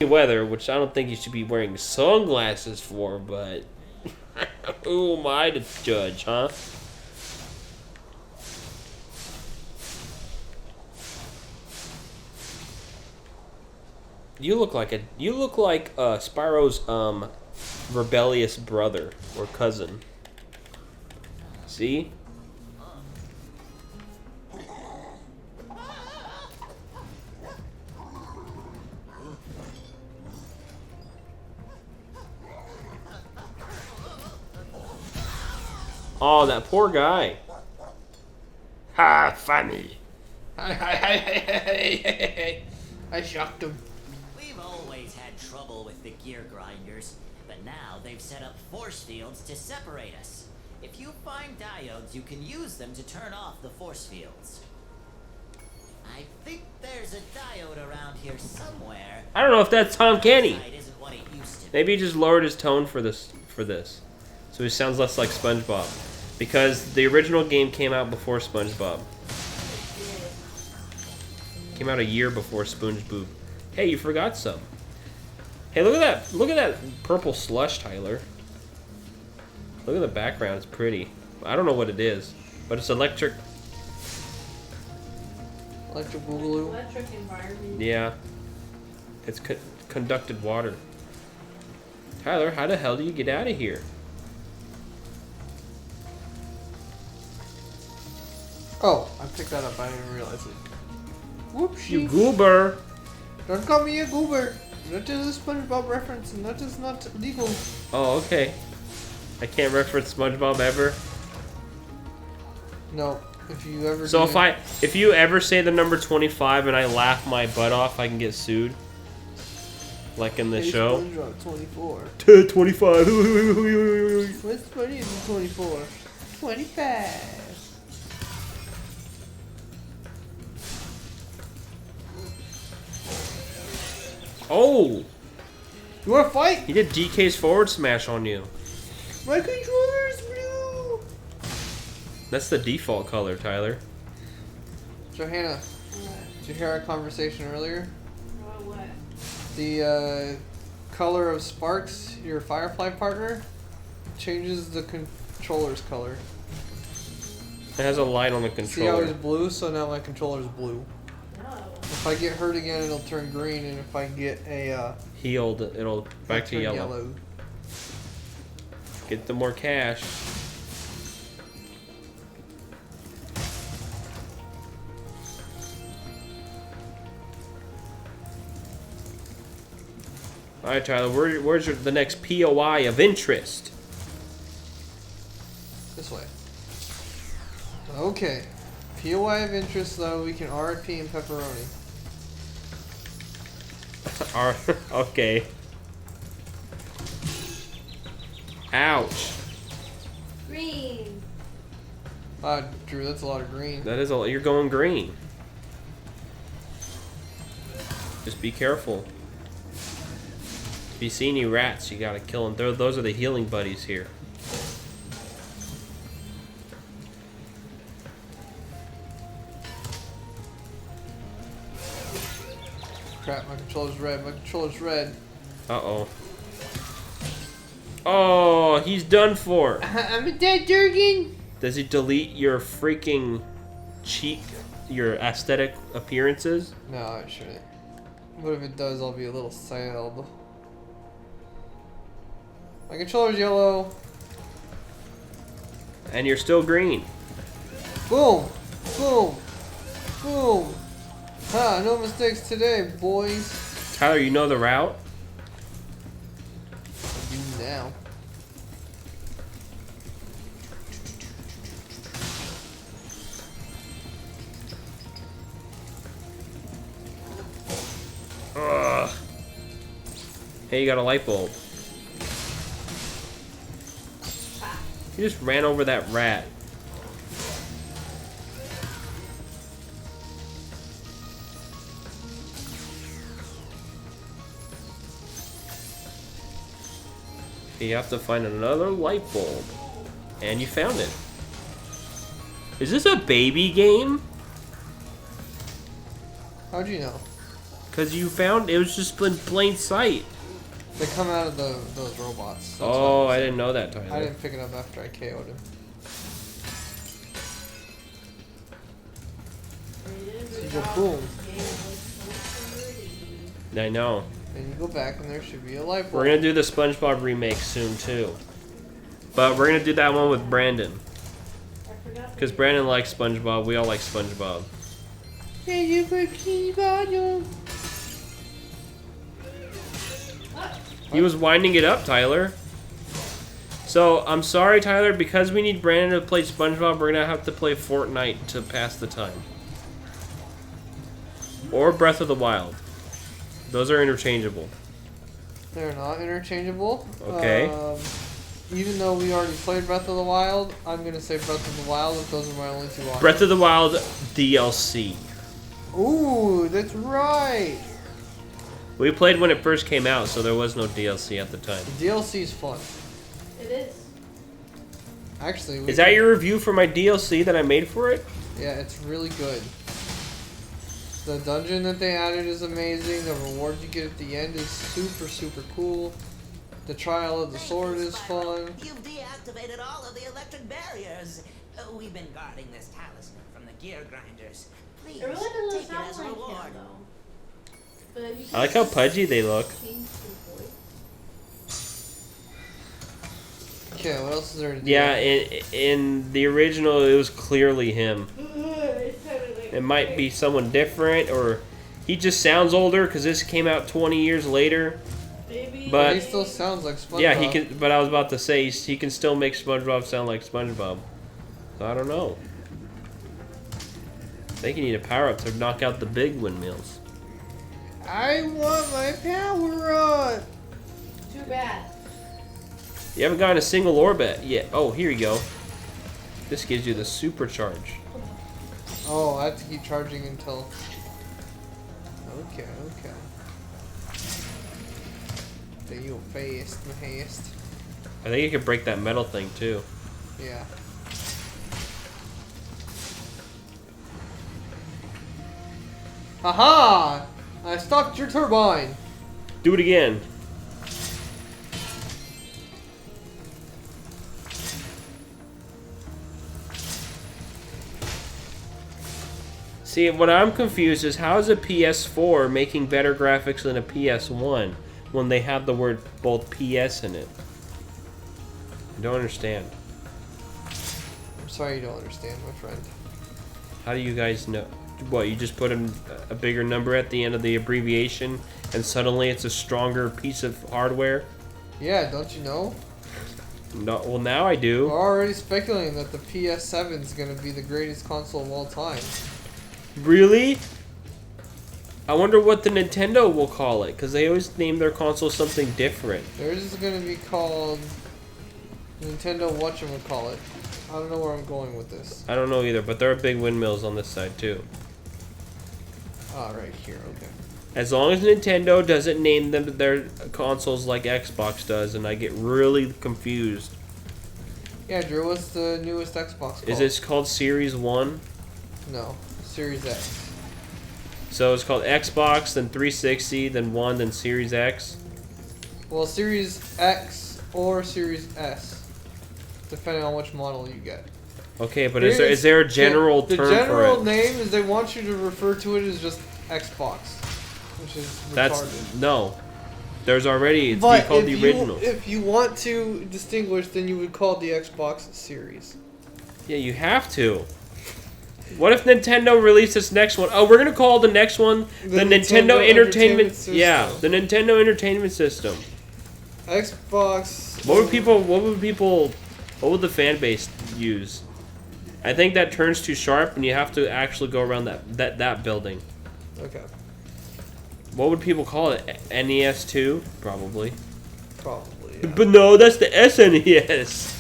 weather, which I don't think you should be wearing sunglasses for, but who am I to judge, huh? You look like Spyro's rebellious brother or cousin. See? Oh, that poor guy. Ha, funny. I shocked him. We've always had trouble with the gear grinders, but now they've set up force fields to separate us. If you find diodes, you can use them to turn off the force fields. I think there's a diode around here somewhere. I don't know if that's Tom Kenny. Isn't what it used to be. Maybe he just lowered his tone for this, so he sounds less like SpongeBob. Because the original game came out before SpongeBob. Came out a year before SpongeBob. Hey, you forgot some. Hey, look at that! Look at that purple slush, Tyler. Look at the background; it's pretty. I don't know what it is, but it's electric. Electric boogaloo. Electric environment. Yeah, it's conducted water. Tyler, how the hell do you get out of here? Oh, I picked that up. I didn't even realize it. Whoopsie. You goober! Don't call me a goober. That is a SpongeBob reference, and that is not legal. Oh, okay. I can't reference SpongeBob ever. No, if you ever. So if you ever say the number 25 and I laugh my butt off, I can get sued. Like in the show. SpongeBob 24. 25. What's funny is 24? 25. Oh! You wanna fight? He did DK's forward smash on you. My controller's blue! That's the default color, Tyler. Johanna, What? did you hear our conversation earlier? What? The color of Sparks, your Firefly partner, changes the controller's color. It has a light on the See how he's controller. blue? So now my controller's blue. No. If I get hurt again, it'll turn green, and if I get a Healed, it'll back to turn yellow. Get the more cash. Alright, Tyler, where's the next POI of interest? This way. Okay. POI of interest, though, we can RP and pepperoni. Okay. Ouch. Green. Drew, that's a lot of green. That is you're going green. Just be careful. If you see any rats, you gotta kill them. Those are the healing buddies here. Crap, my controller's red. My controller's red. Uh-oh. Oh, he's done for. I'm a dead Durgan. Does he delete your freaking your aesthetic appearances? No, it shouldn't. But if it does, I'll be a little sad. My controller's yellow. And you're still green. Boom! Boom! Boom! Ha! No mistakes today, boys. Tyler, you know the route? You now. Ugh. Hey, you got a light bulb. You just ran over that rat. You have to find another light bulb. And you found it. Is this a baby game? How'd you know? Because you found it was just in plain sight. They come out of those robots. That's Oh, what I didn't know that, Tyler. I didn't pick it up after I KO'd him. So you go boom, I know. and you go back, and there should be a life. We're gonna do the SpongeBob remake soon too. But we're gonna do that one with Brandon. Because Brandon likes SpongeBob, we all like SpongeBob. He was winding it up, Tyler. So, I'm sorry, Tyler, because we need Brandon to play SpongeBob, we're gonna have to play Fortnite to pass the time. Or Breath of the Wild. Those are interchangeable. They're not interchangeable. Okay. Even though we already played Breath of the Wild, I'm gonna say Breath of the Wild if those are my only two options. Breath of the Wild DLC. Ooh, that's right. We played when it first came out, so there was no DLC at the time. The DLC's fun. It is. Actually, Is that your review for my DLC that I made for it? Yeah, it's really good. The dungeon that they added is amazing. The reward you get at the end is super, super cool. The trial of the sword is fun. You've deactivated all of the electric barriers. We've been guarding this talisman from the gear grinders. Please It really doesn't take it sound as a like reward. him, though. But you I like how pudgy they look. can change his voice. Okay, what else is there to do? Yeah, in the original, it was clearly him. It sounded like It might be someone different, or he just sounds older because this came out 20 years later. Baby. But- He still sounds like SpongeBob. Yeah, he can. But I was about to say he can still make SpongeBob sound like SpongeBob. So I don't know. I think you need a power up to knock out the big windmills. I want my power up. Too bad. You haven't gotten a single orbit yet. Oh, here you go. This gives you the supercharge. Oh, I have to keep charging until. Okay. Then you'll fast. I think you can break that metal thing too. Yeah. Haha! I stopped your turbine. Do it again. See, what I'm confused is how is a PS4 making better graphics than a PS1 when they have the word both PS in it? I don't understand. I'm sorry you don't understand, my friend. How do you guys know? What, you just put a bigger number at the end of the abbreviation and suddenly it's a stronger piece of hardware? Yeah, don't you know? No, well, now I do. We're already speculating that the PS7 is going to be the greatest console of all time. Really? I wonder what the Nintendo will call it, because they always name their console something different. Theirs is going to be called Nintendo whatchamacallit. I don't know where I'm going with this. I don't know either, but there are big windmills on this side too. Ah, right here, okay. As long as Nintendo doesn't name them their consoles like Xbox does, and I get really confused. Yeah, Drew, what's the newest Xbox called? Is this called Series 1? No, Series X. So it's called Xbox, then 360, then 1, then Series X? Well, Series X or Series S, depending on which model you get. Okay, but is there a general term for it? The general name is they want you to refer to it as just Xbox, which is retarded. No. There's already, it's But called the original. if you want to distinguish, then you would call it the Xbox Series. Yeah, you have to. What if Nintendo released this next one? Oh, we're gonna call the next one the Nintendo Entertainment. System. Yeah, the Nintendo Entertainment System. Xbox. What would the fan base use? I think that turns too sharp, and you have to actually go around that building. Okay, What would people call it? NES 2? Probably. probably. Yeah. But no, that's the SNES.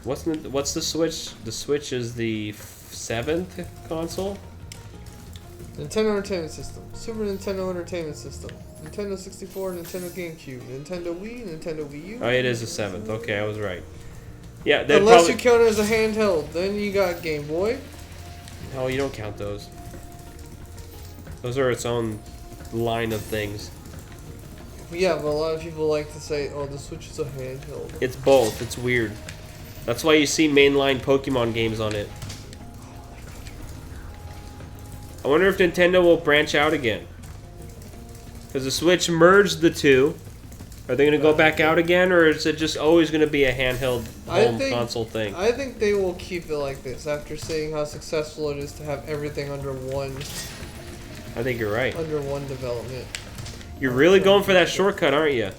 What's the Switch? The Switch is the 7th console? Nintendo Entertainment System, Super Nintendo Entertainment System, Nintendo 64, Nintendo GameCube, Nintendo Wii, Nintendo Wii U. Oh, it is the 7th. Okay, I was right. Yeah, Unless you count it as a handheld, then you got Game Boy, No, you don't count those. Those are its own line of things. Yeah, but a lot of people like to say, "Oh, the Switch is a handheld." It's both. It's weird. That's why you see mainline Pokemon games on it. I wonder if Nintendo will branch out again. Because the Switch merged the two. Are they going to go back out again, or is it just always going to be a handheld home console thing? I think they will keep it like this after seeing how successful it is to have everything under one. I think you're right. Under one development. You're really going for that shortcut, aren't you?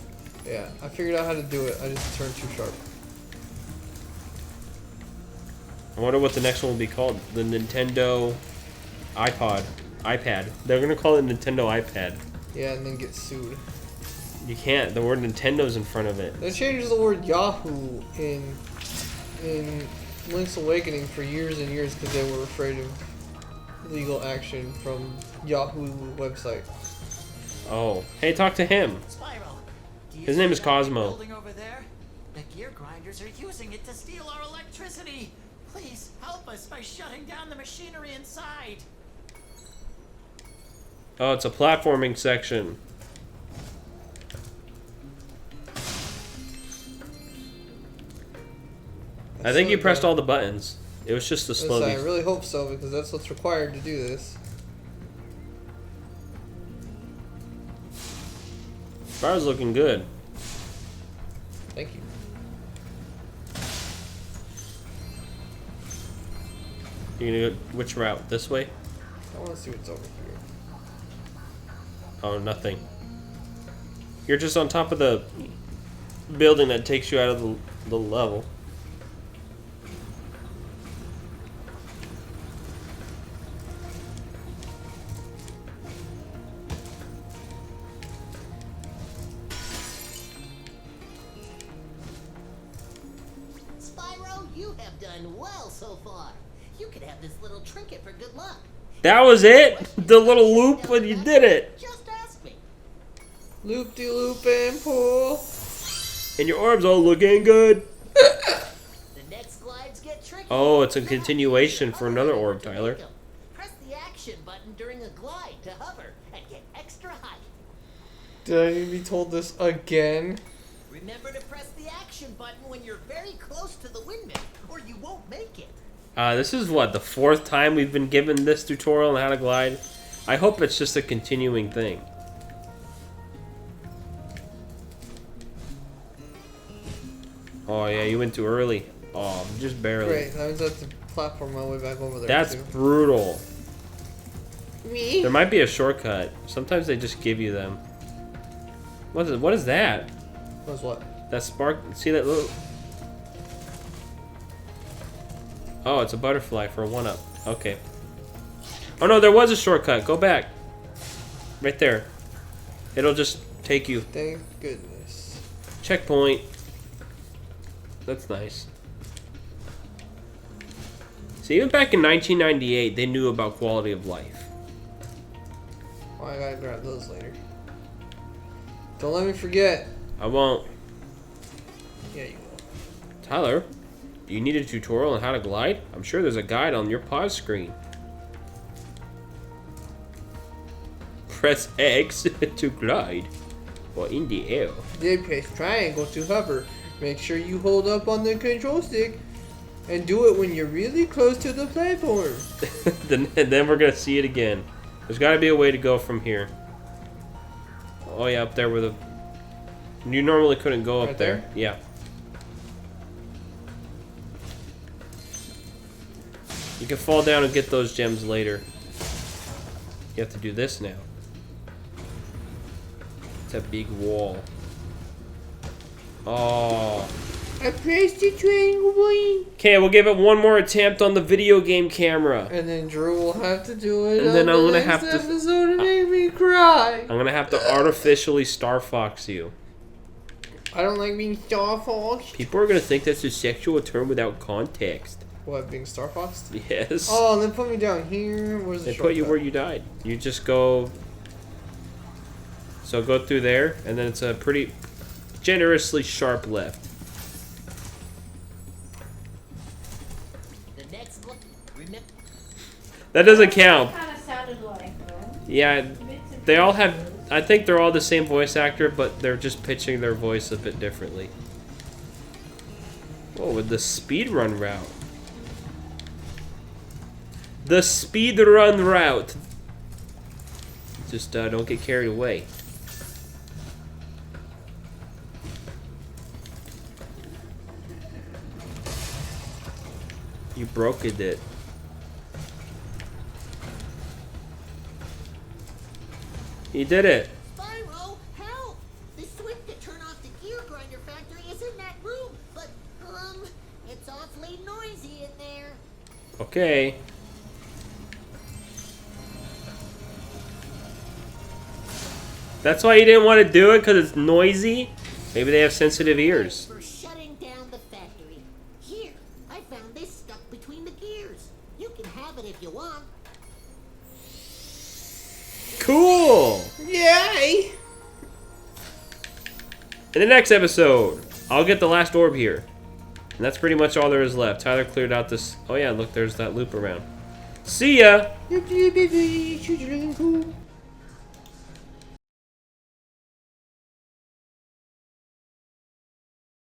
Yeah, I figured out how to do it. I just turned too sharp. I wonder what the next one will be called. The Nintendo iPad. They're going to call it Nintendo iPad. Yeah, and then get sued. You can't. The word Nintendo's in front of it. They changed the word Yahoo in Link's Awakening for years and years because they were afraid of legal action from Yahoo website. Oh. Hey, talk to him. Spyro, do you His name see is that Cosmo. building over there? The gear grinders are using it to steal our electricity. Please help us by shutting down the machinery inside. Oh, it's a platforming section. I think you pressed all the buttons. It was just the slow. I really hope so because that's what's required to do this. Spyro's looking good. Thank you. You gonna go which route? This way? I want to see what's over here. Oh, nothing. You're just on top of the building that takes you out of the level. Spyro, you have done well so far. You could have this little trinket for good luck. That was it? The little loop when you did it. Just ask me. Loop-de-loop and pull. And your arms all looking good. The next glides get tricky. Oh, it's a continuation for another orb, Tyler. Press the action button during a glide to hover and get extra height. Did I need to be told this again? Remember to press the action button when you're very close to the windmill, or you won't make it. This is what, the 4th time we've been given this tutorial on how to glide? I hope it's just a continuing thing. Oh yeah, you went too early. Oh, just barely. Great, that means I have to platform my way back over there. That's too. brutal. Me? There might be a shortcut. Sometimes they just give you them. What is that? Was what? That spark, see that little... Oh, it's a butterfly for a 1-up. Okay. Oh no, there was a shortcut. Go back. Right there. It'll just take you. Thank goodness. Checkpoint. That's nice. See, even back in 1998, they knew about quality of life. Oh, I gotta grab those later. Don't let me forget. I won't. Yeah, you will. Tyler, do you need a tutorial on how to glide? I'm sure there's a guide on your pause screen. Press X to glide, or in the air. Then press triangle to hover. Make sure you hold up on the control stick. And do it when you're really close to the platform. then we're gonna see it again. There's gotta be a way to go from here. Oh yeah, up there where the... You normally couldn't go up Right there. there? Yeah. You can fall down and get those gems later. You have to do this now. It's a big wall. Oh. I pressed the triangle button. Okay, we'll give it one more attempt on the video game camera. And then Drew will have to do it. And then on I'm the gonna next have to- episode to make me cry. I'm gonna have to artificially Star Fox you. I don't like being Star Foxed. People are gonna think that's a sexual term without context. What, being Star Foxed? Yes. Oh, and then put me down here. Where's the They put you where shortcut? you died. You just go... So go through there, and then it's a pretty generously sharp left. The next remember. That doesn't count. Kind of sounded like though. Yeah, Bits and they all pieces. have. I think they're all the same voice actor, but they're just pitching their voice a bit differently. Oh, with the speedrun route. The speedrun route. Just don't get carried away. You broke it. You did it. Spyro, help! The switch to turn off the gear grinder factory is in that room, but, it's awfully noisy in there. Okay. That's why you didn't want to do it, because it's noisy? Maybe they have sensitive ears. For shutting down the factory. Here, I found this stuck between the gears. You can have it if you want. Cool! Yay! In the next episode, I'll get the last orb here. And that's pretty much all there is left. Tyler cleared out this... Oh yeah, look, there's that loop around. See ya!